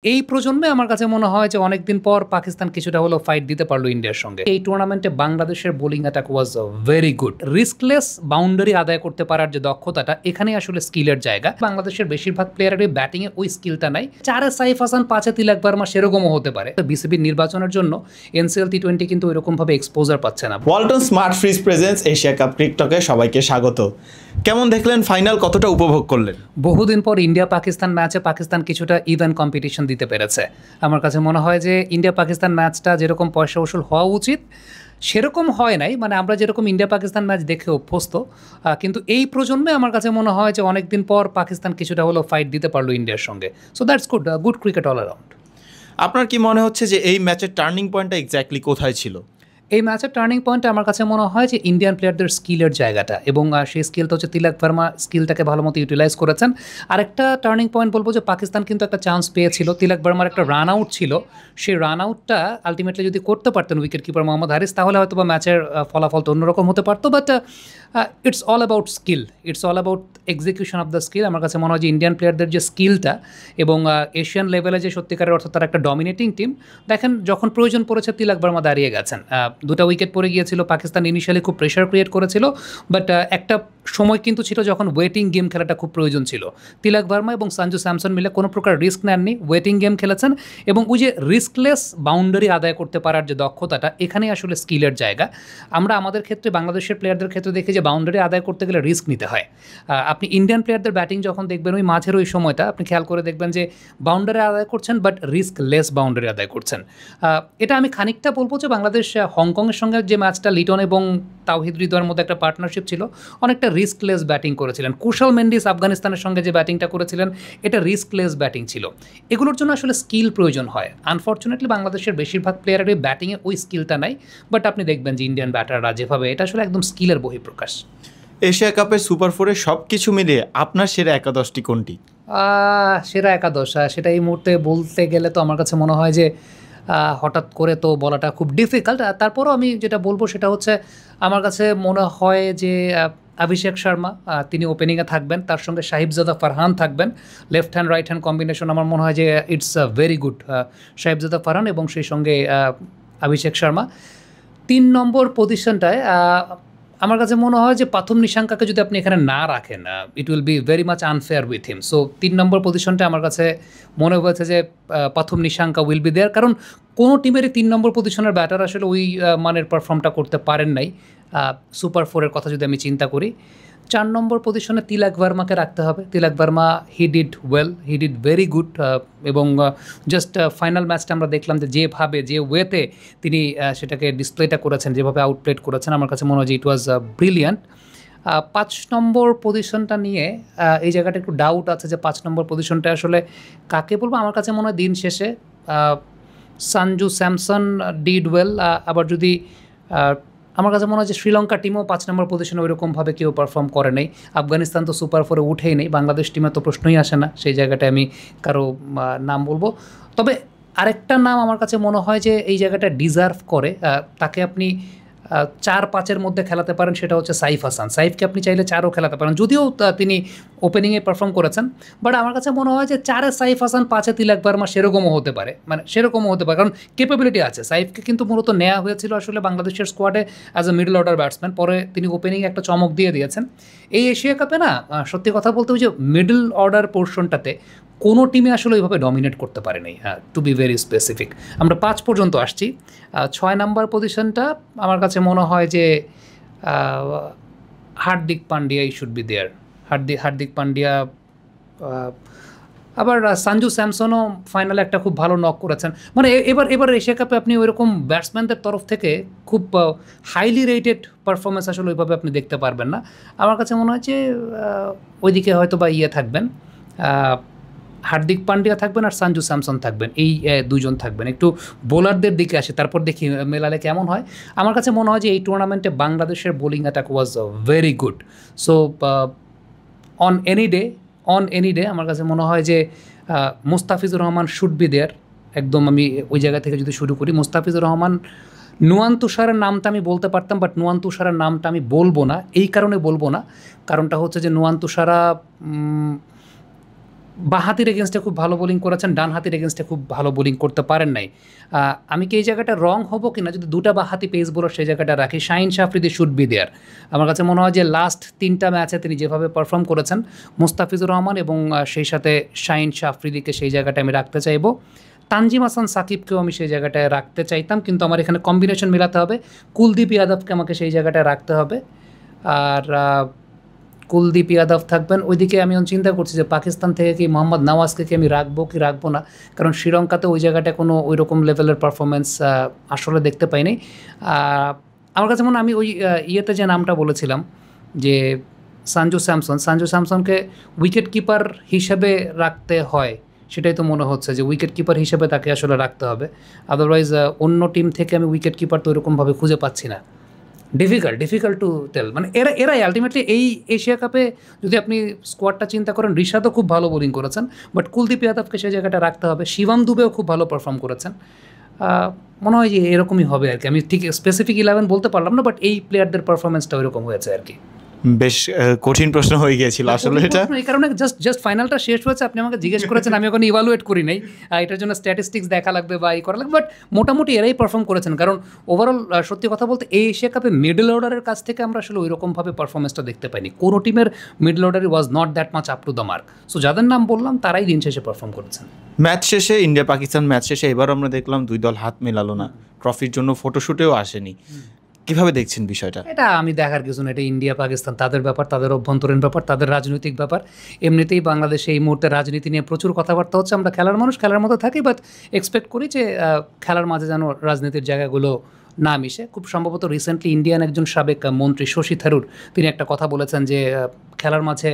এই প্রজন্মে আমার কাছে মনে হয় যে অনেকদিন পর পাকিস্তান কিছুটা হলেও ফাইট দিতে পারলো ইন্ডিয়ার সঙ্গে। এই টুর্নামেন্টে বাংলাদেশের bowling attack was very good. Riskless boundary আদায় করতে পারার যে দক্ষতাটা, এখানেই আসলে স্কিলের জায়গা। বাংলাদেশের বেশিরভাগ প্লেয়ারেরই ব্যাটিংয়ে ওই স্কিলটা নাই। 4-এ সাইফ হাসান, 5-এ তিলক ভার্মা সেরকমও হতে পারে। বিসিবির নির্বাচনের জন্য এনসিএল টি20 কিন্তু ওইরকমভাবে এক্সপোজার পাচ্ছে না। Walton smart fridge presence Asia cup টিকটকে সবাইকে স্বাগত। কেমন দেখলেন ফাইনাল, কতটা উপভোগ করলেন? বহুদিন পর ইন্ডিয়া পাকিস্তান ম্যাচে পাকিস্তান কিছুটা ইভেন কম্পিটিশন দিতে পেরেছে। আমার কাছে মনে হয় যে ইন্ডিয়া পাকিস্তান ম্যাচটা যেরকম পয়সা উসুল হওয়া উচিত সেরকম হয় নাই। মানে আমরা যেরকম ইন্ডিয়া পাকিস্তান ম্যাচ দেখে অভ্যস্ত, কিন্তু এই প্রজন্মে আমার কাছে মনে হয় যে অনেকদিন পর পাকিস্তান কিছুটা হলেও ফাইট দিতে পারলো ইন্ডিয়ার সঙ্গে। So that's good, good cricket all around. আপনার কি মনে হচ্ছে যে এই ম্যাচের টার্নিং পয়েন্টটা এক্স্যাক্টলি কোথায় ছিল? এই ম্যাচের টার্নিং পয়েন্টে আমার কাছে মনে হয় যে ইন্ডিয়ান প্লেয়ারদের স্কিলের জায়গাটা, এবং সেই স্কিলটা হচ্ছে তিলক ভার্মা স্কিলটাকে ভালো মতো ইউটিলাইজ করেছেন। আরেকটা টার্নিং পয়েন্ট বলবো যে পাকিস্তান কিন্তু একটা চান্স পেয়েছিল, তিলক ভার্মার একটা রান আউট ছিল। সেই রান আউটটা আলটিমেটলি যদি করতে পারতেন উইকেট কিপার মোহাম্মদ হারিস, তাহলে হয়তো বা ম্যাচের ফলাফল তো অন্যরকম হতে পারতো। But it's all about skill, it's all about execution of the skill. আমার কাছে মনে হয় যে ইন্ডিয়ান প্লেয়ারদের যে স্কিলটা, এবং এশিয়ান লেভেলে যে সত্যিকারের অর্থ তারা একটা ডমিনেটিং টিম। দেখেন, যখন প্রয়োজন পড়েছে তিলক ভার্মা দাঁড়িয়ে গেছেন। দুটা উইকেট পড়ে গিয়েছিল, পাকিস্তান ইনিশিয়ালি খুব প্রেশার ক্রিয়েট করেছিল। বাট একটা সময় কিন্তু ছিল যখন ওয়েটিং গেম খেলাটা খুব প্রয়োজন ছিল। তিলক ভার্মা এবং সঞ্জু স্যামসন মিলে কোনো প্রকার রিস্ক নেননি, ওয়েটিং গেম খেলেছেন। এবং ওই যে রিস্কলেস বাউন্ডারি আদায় করতে পারার যে দক্ষতাটা, এখানেই আসলে স্কিলের জায়গা। আমরা আমাদের ক্ষেত্রে, বাংলাদেশের প্লেয়ারদের ক্ষেত্রে দেখি যে বাউন্ডারি আদায় করতে গেলে রিস্ক নিতে হয়। আপনি ইন্ডিয়ান প্লেয়ারদের ব্যাটিং যখন দেখবেন, ওই মাঝের ওই সময়টা আপনি খেয়াল করে দেখবেন যে বাউন্ডারি আদায় করছেন, বাট রিস্কলেস বাউন্ডারি আদায় করছেন। এটা আমি খানিকটা বলবো যে বাংলাদেশ হংকংয়ের সঙ্গে যে ম্যাচটা, লিটন এবং তাওহিদ হৃদয়ের মধ্যে একটা পার্টনারশিপ ছিল, অনেকটা রিস্কলেস ব্যাটিং করেছিলেন। কুশল মেন্ডিস আফগানিস্তানের সঙ্গে যে ব্যাটিংটা করেছিলেন, এটা রিস্কলেস ব্যাটিং ছিল। এগুলোর জন্য আসলে স্কিল প্রয়োজন হয়। আনফর্চুনেটলি বাংলাদেশের বেশিরভাগ প্লেয়ারেরই ব্যাটিংয়ে ওই স্কিলটা নাই। বাট আপনি দেখবেন যে ইন্ডিয়ান ব্যাটাররা যেভাবে, এটা আসলে একদম স্কিলের বহিঃপ্রকাশ। এশিয়া কাপের সুপার ফোরে সব কিছু মিলিয়ে আপনার সেরা একাদশটি কোনটি? সেরা একাদশ, সেটা এই মুহূর্তে বলতে গেলে তো আমার কাছে মনে হয় যে হঠাৎ করে তো বলাটা খুব ডিফিকাল্ট। তারপরও আমি যেটা বলবো সেটা হচ্ছে, আমার কাছে মনে হয় যে অভিষেক শর্মা তিনি ওপেনিংয়ে থাকবেন, তার সঙ্গে সাহিবজাদা ফারহান থাকবেন। Left hand right hand combination আমার মনে হয় যে it's very good. Sahibzada Farhan এবং সেই সঙ্গে অভিষেক শর্মা। 3 নম্বর পজিশনটায় আমার কাছে মনে হয় যে প্রথম নিশাঙ্কাকে যদি আপনি এখানে না রাখেন, it will be very much unfair with him. So 3 নম্বর পজিশনটা আমার কাছে মনে হয়েছে যে প্রথম নিশাঙ্কা উইল বি দেয়ার। কারণ কোনো টিমেরই 3 নম্বর পজিশনের ব্যাটার আসলে ওই মানের পারফর্মটা করতে পারেন নাই সুপার ফোরের কথা যদি আমি চিন্তা করি। 4 নম্বর পজিশনে তিলক ভার্মাকে রাখতে হবে। Tilak Varma, he did well, he did very good. এবং জাস্ট ফাইনাল ম্যাচটা আমরা দেখলাম যে যেভাবে, যে ওয়েতে তিনি সেটাকে ডিসপ্লেটা করেছেন, যেভাবে আউটপ্লেট করেছেন, আমার কাছে মনে হয় যে ইট ওয়াজ ব্রিলিয়ান্ট। 5 নম্বর পজিশনটা নিয়ে এই জায়গাটা একটু ডাউট আছে যে 5 নম্বর পজিশনটা আসলে কাকে বলবো। আমার কাছে মনে হয় দিন শেষে সঞ্জু স্যামসন ডিড ওয়েল। আবার যদি আমার কাছে মনে হয় যে শ্রীলঙ্কা টিমও 5 নম্বর পজিশনে ওইরকমভাবে কেউ পারফর্ম করে নেই। আফগানিস্তান তো সুপার ফোরে উঠেই নেই, বাংলাদেশ টিমে তো প্রশ্নই আসে না, সেই জায়গাটায় আমি কারো নাম বলবো। তবে আরেকটা নাম আমার কাছে মনে হয় যে এই জায়গাটা ডিজার্ভ করে, তাকে আপনি 4-5-এর মধ্যে খেলাতে পারেন, সেটা হচ্ছে সাইফ হাসান। সাইফকে আপনি চাইলে 4ও খেলাতে পারেন, যদিও তিনি ওপেনিংয়ে পারফর্ম করেছেন। বাট আমার কাছে মনে হয় যে 4-এ সাইফ হাসান, 5-এ তিলক ভার্মা সেরকমও হতে পারে, মানে সেরকমও হতে পারে, কারণ ক্যাপাবিলিটি আছে। সাইফকে কিন্তু মূলত নেওয়া হয়েছিল আসলে বাংলাদেশের স্কোয়াডে as a middle order batsman, পরে তিনি ওপেনিংয়ে একটা চমক দিয়ে দিয়েছেন। এই এশিয়া কাপে না, সত্যি কথা বলতে ওই যে মিডল অর্ডার পোর্শনটাতে কোনো টিমে আসলে ওইভাবে ডমিনেট করতে পারেনি, টু বি ভেরি স্পেসিফিক। আমরা 5 পর্যন্ত আসছি। 6 নাম্বার পজিশনটা আমার কাছে মনে হয় যে হার্দিক পান্ডিয়াই should be there. Hardik Pandya, আবার সঞ্জু স্যামসনও ফাইনালে একটা খুব ভালো নক করেছেন। মানে এবার এশিয়া কাপে আপনি ওইরকম ব্যাটসম্যানদের তরফ থেকে খুব হাইলি রেটেড পারফরমেন্স আসলে ওইভাবে আপনি দেখতে পারবেন না। আমার কাছে মনে হয় যে ওইদিকে হয়তো বা থাকবেন, হার্দিক পান্ডিয়া থাকবেন আর সঞ্জু স্যামসন থাকবেন, এই দুজন থাকবেন। একটু বোলারদের দিকে আসে, তারপর দেখি মেলালে কেমন হয়। আমার কাছে মনে হয় যে এই টুর্নামেন্টে বাংলাদেশের bowling attack was very good. So on any day আমার কাছে মনে হয় যে Mustafizur Rahman should be there. একদম আমি ওই জায়গা থেকে যদি শুরু করি, মুস্তাফিজুর রহমান, নুয়ান তুষারের নামটা আমি বলতে পারতাম, বাট নুয়ান তুষারের নামটা আমি বলবো না। এই কারণে বলবো না, কারণটা হচ্ছে যে নুয়ান তুষারা বাঁহাতির এগেনস্টে খুব ভালো বোলিং করেছেন, ডান হাতির এগেনস্টে খুব ভালো বোলিং করতে পারেন নাই। আমি কি এই জায়গাটা রং হব কিনা যদি দুটা বাঁহাতি পেস বোলার সেই জায়গাটা রাখি, Shaheen Afridi should be there. আমার কাছে মনে হয় যে লাস্ট 3টা ম্যাচে তিনি যেভাবে পারফর্ম করেছেন, মুস্তাফিজুর রহমান এবং সেই সাথে শাহিন আফ্রিদিকে সেই জায়গাটা আমি রাখতে চাইবো। তানজিম হাসান সাকিবকেও আমি সেই জায়গাটায় রাখতে চাইতাম, কিন্তু আমার এখানে কম্বিনেশন মেলাতে হবে। কুলদীপ যাদবকে আমাকে সেই জায়গাটায় রাখতে হবে। আর কুলদীপ যাদব থাকবেন। ওইদিকে আমি চিন্তা করছি যে পাকিস্তান থেকে কি মোহাম্মদ নওয়াজকে কি আমি রাখবো কি রাখবো না, কারণ শ্রীলঙ্কাতে ওই জায়গাটায় কোনো ওই রকম লেভেলের পারফরমেন্স আসলে দেখতে পাইনি। আমার কাছে মনে হয় আমি ওই ইয়েতে যে নামটা বলেছিলাম যে সঞ্জু স্যামসনকে উইকেট কিপার হিসেবে রাখতে হয়, সেটাই তো মনে হচ্ছে যে উইকেট কিপার হিসেবে তাকে আসলে রাখতে হবে। আদারওয়াইজ অন্য টিম থেকে আমি উইকেট কিপার তো ওইরকমভাবে খুঁজে পাচ্ছি না। ডিফিকাল্ট টু টেল, মানে এরাই আলটিমেটলি এই এশিয়া কাপে যদি আপনি স্কোয়াডটা চিন্তা করেন, ঋষাদও খুব ভালো বোলিং করেছেন, বাট কুলদীপ যাদবকে সেই জায়গাটা রাখতে হবে। শিবম দুবেও খুব ভালো পারফর্ম করেছেন। মনে হয় যে এরকমই হবে আর কি। আমি ঠিক স্পেসিফিক 11 বলতে পারলাম না, বাট এই প্লেয়ারদের পারফরমেন্সটা ওইরকম হয়েছে আর কি। বেশ কঠিন প্রশ্ন হয়ে গিয়েছিল আসলে এটা, এই কারণে জাস্ট ফাইনালটা শেষ হয়েছে, আপনি আমাকে জিজ্ঞেস করেছেন, আমি এখন ইভালুয়েট করি নাই। এটার জন্য স্ট্যাটিস্টিক্স দেখা লাগবে বা করা লাগবে, বাট মোটামুটি এরাই পারফর্ম করেছেন। কারণ ওভারঅল সত্যি কথা বলতে এই এশিয়া কাপে মিডল অর্ডারের কাছ থেকে আমরা আসলে ওইরকমভাবে পারফরমেন্সটা দেখতে পাইনি। কোনো টিমের middle order was not that much up to the mark. So যাদের নাম বললাম তারাই দিন শেষে পারফর্ম করেছেন। ম্যাচ শেষে ইন্ডিয়া পাকিস্তান ম্যাচ শেষে এবার আমরা দেখলাম দুই দল হাত মেলালো না, ট্রফির জন্য ফটোশুটেও আসেনি। কিভাবে দেখছেন বিষয়টা? এটা আমি দেখার কিছু না, এটা ইন্ডিয়া পাকিস্তান, তাদের ব্যাপার, তাদের অভ্যন্তরীণ ব্যাপার, তাদের রাজনৈতিক ব্যাপার। এমনিতেই বাংলাদেশে এই মুহূর্তে রাজনীতি নিয়ে প্রচুর কথাবার্তা হচ্ছে। আমরা খেলার মানুষ, খেলার মতো থাকি, বাট এক্সপেক্ট করি যে খেলার মাঝে যেন রাজনীতির জায়গাগুলো না মিশে। খুব সম্ভবত রিসেন্টলি ইন্ডিয়ান একজন সাবেক মন্ত্রী শশী থারুর তিনি একটা কথা বলেছেন যে খেলার মাঝে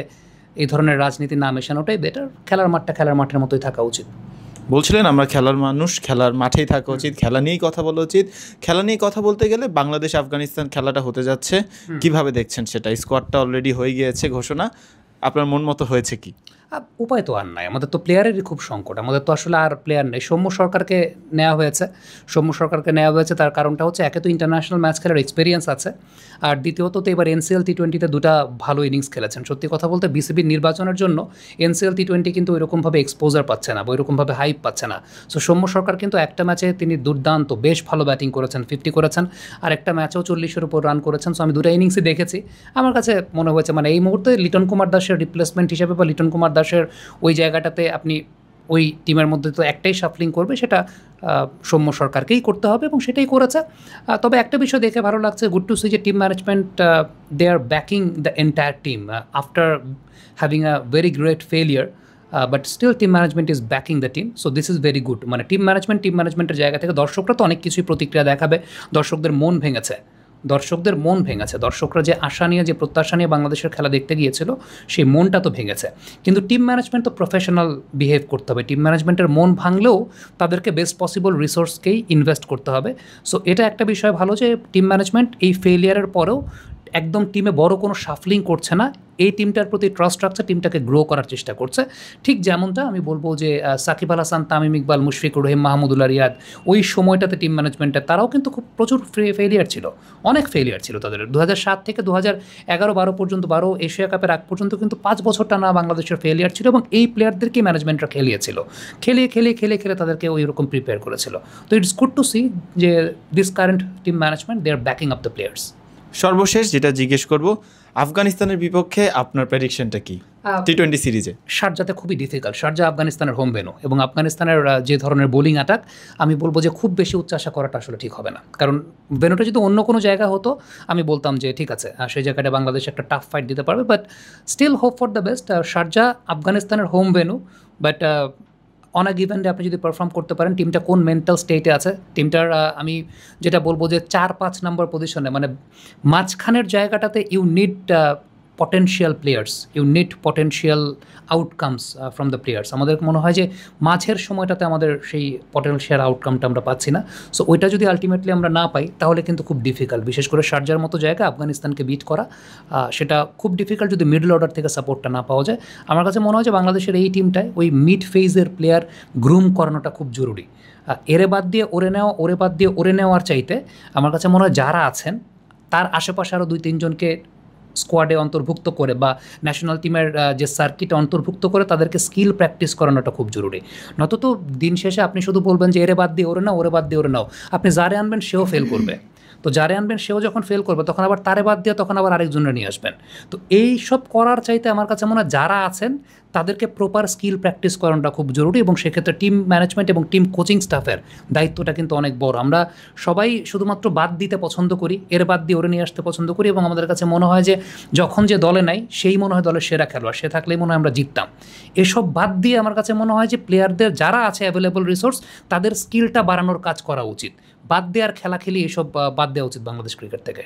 এই ধরনের রাজনীতি না মেশানোটাই বেটার, খেলার মাঠটা খেলার মাঠের মতোই থাকা উচিত। বলছিলেন আমরা খেলার মানুষ, খেলার মাঠেই থাকা উচিত, খেলা নিয়েই কথা বলা উচিত। খেলা নিয়ে কথা বলতে গেলে বাংলাদেশ আফগানিস্তান খেলাটা হতে যাচ্ছে, কিভাবে দেখছেন সেটা? স্কোয়াডটা অলরেডি হয়ে গিয়েছে ঘোষণা, আপনার মন মতো হয়েছে কি? উপায় তো আর নাই, আমাদের তো প্লেয়ারেরই খুব সংকট, আমাদের তো আসলে আর প্লেয়ার নেই। সৌম্য সরকারকে নেওয়া হয়েছে, তার কারণটা হচ্ছে একে তো ইন্টারন্যাশনাল ম্যাচ খেলার এক্সপিরিয়েন্স আছে, আর দ্বিতীয়ত তো এবার এনসিএল টি20তে দুটা ভালো ইনিংস খেলেছেন। সত্যি কথা বলতে বিসিবির নির্বাচনের জন্য এনসিএল টি20 কিন্তু ওইরকমভাবে এক্সপোজার পাচ্ছে না বা ওইরকমভাবে হাইপ পাচ্ছে না। সো সৌম্য সরকার কিন্তু একটা ম্যাচে তিনি দুর্দান্ত বেশ ভালো ব্যাটিং করেছেন, 50 করেছেন, আর একটা ম্যাচেও 40-এর উপর রান করেছেন। সো আমি দুটো ইনিংসই দেখেছি, আমার কাছে মনে হয়েছে মানে এই মুহূর্তে লিটন কুমার দাসের রিপ্লেসমেন্ট হিসেবে বা লিটন কুমার দাসের ওই জায়গাটাতে আপনি ওই টিমের মধ্যে তো একটাই শাফলিং করবে, সেটা সৌম্য সরকারকেই করতে হবে এবং সেটাই করেছে। তবে একটা বিষয় দেখে ভালো লাগছে, গুড টু সি যে team management they are backing the entire team after having a very great failure, but still team management is backing the team. So this is very good. মানে টিম ম্যানেজমেন্টের জায়গা থেকে দর্শকরা তো অনেক কিছুই প্রতিক্রিয়া দেখাবে, দর্শকদের মন ভেঙেছে, দর্শকরা যে আশা নিয়ে যে প্রত্যাশা নিয়ে বাংলাদেশের খেলা দেখতে গিয়েছিল সেই মনটা তো ভেঙেছে। কিন্তু টিম ম্যানেজমেন্ট তো প্রফেশনাল বিহেভ করতে হবে, টিম ম্যানেজমেন্টের মন ভাঙলেও তাদেরকে বেস্ট পসিবল রিসোর্সকেই ইনভেস্ট করতে হবে। সো এটা একটা বিষয় ভালো যে টিম ম্যানেজমেন্ট এই ফেলিয়ারের পরেও একদম টিমে বড় কোনো শাফলিং করছে না, এই টিমটার প্রতি ট্রাস্ট রাখছে, টিমটাকে গ্রো করার চেষ্টা করছে। ঠিক যেমনটা আমি বলবো যে সাকিব আল হাসান, তামিম ইকবাল, মুশফিকুর রহিম, মাহমুদুল্লাহ রিয়াদ, ওই সময়টাতে টিম ম্যানেজমেন্টে তারাও কিন্তু খুব প্রচুর ফেলিয়ার ছিল, অনেক ফেলিয়ার ছিল তাদের। 2007 থেকে 2011-12 পর্যন্ত, 12 এশিয়া কাপের আগ পর্যন্ত কিন্তু 5 বছর টানা বাংলাদেশের ফেলিয়ার ছিল, এবং এই প্লেয়ারদেরকেই ম্যানেজমেন্টরা খেলিয়ে তাদেরকে ওই রকম প্রিপেয়ার করেছিল। তো ইটস গুড টু সি যে this current team management they are backing up the players. সর্বশেষ যেটা জিজ্ঞেস করব, আফগানিস্তানের বিপক্ষে আপনার প্রেডিকশনটা কি টি20 সিরিজে? শারজাতে খুবই ডিফিকাল্ট, শারজা আফগানিস্তানের হোম ভেন্যু, এবং আফগানিস্তানের যে ধরনের বোলিং অ্যাটাক, আমি বলবো যে খুব বেশি উচ্চাশা করাটা আসলে ঠিক হবে না। কারণ ভেন্যুটা যদি অন্য কোনো জায়গা হতো আমি বলতাম যে ঠিক আছে, সেই জায়গাটা বাংলাদেশ একটা টাফ ফাইট দিতে পারবে, but still hope for the best. Sharjah আফগানিস্তানের home venue, but on a given day আপনি যদি পারফর্ম করতে পারেন, টিমটা কোন মেন্টাল স্টেটে আছে, টিমটার আমি যেটা বলবো যে 4-5 নম্বর পজিশনে, মানে মাঝখানের জায়গাটাতে you need potential players, you need potential outcomes from the players. আমাদের মনে হয় যে মাঝের সময়টাতে আমাদের সেই পটেনশিয়াল আউটকামটা আমরা পাচ্ছি না। সো ওইটা যদি আলটিমেটলি আমরা না পাই তাহলে কিন্তু খুব ডিফিকাল্ট, বিশেষ করে শারজার মতো জায়গা আফগানিস্তানকে বিট করা, সেটা খুব ডিফিকাল্ট যদি মিডল অর্ডার থেকে সাপোর্টটা না পাওয়া যায়। আমার কাছে মনে হয় যে বাংলাদেশের এই টিমটায় ওই মিড ফেজের প্লেয়ার গ্রুম করানোটা খুব জরুরি। এরে বাদ দিয়ে ওরে নেওয়ার চাইতে আমার কাছে মনে হয় যারা আছেন তার আশেপাশে আরও 2-3 জনকে স্কোয়াডে অন্তর্ভুক্ত করে বা ন্যাশনাল টিমের যে সার্কিটে অন্তর্ভুক্ত করে তাদেরকে স্কিল প্র্যাকটিস করানোটা খুব জরুরি। নত তো দিন শেষে আপনি শুধু বলবেন যে এরে বাদ দিয়ে ওরে নাও, ওরে বাদ দিয়ে ওরে নাও, আপনি যারে আনবেন সেও ফেল করবে। তো যারে আনবেন সেও যখন ফেল করবে তখন আবার তারে বাদ দিয়ে তখন আবার আরেকজনের নিয়ে আসবেন। তো এই সব করার চাইতে আমার কাছে মনে হয় যারা আছেন তাদেরকে প্রপার স্কিল প্র্যাকটিস করানোটা খুব জরুরি, এবং সেক্ষেত্রে টিম ম্যানেজমেন্ট এবং টিম কোচিং স্টাফের দায়িত্বটা কিন্তু অনেক বড়। আমরা সবাই শুধুমাত্র বাদ দিতে পছন্দ করি, এর বাদ দিয়ে ওরে নিয়ে আসতে পছন্দ করি, এবং আমাদের কাছে মনে হয় যে যখন যে দলে নাই সেই মনে হয় দলের সেরা খেলোয়াড়, সে থাকলেই মনে হয় আমরা জিততাম। এসব বাদ দিয়ে আমার কাছে মনে হয় যে প্লেয়ারদের যারা আছে অ্যাভেলেবল রিসোর্স তাদের স্কিলটা বাড়ানোর কাজ করা উচিত। বাদ দেওয়ার খেলা খেলি এসব বাদ দেওয়া উচিত বাংলাদেশ ক্রিকেট থেকে।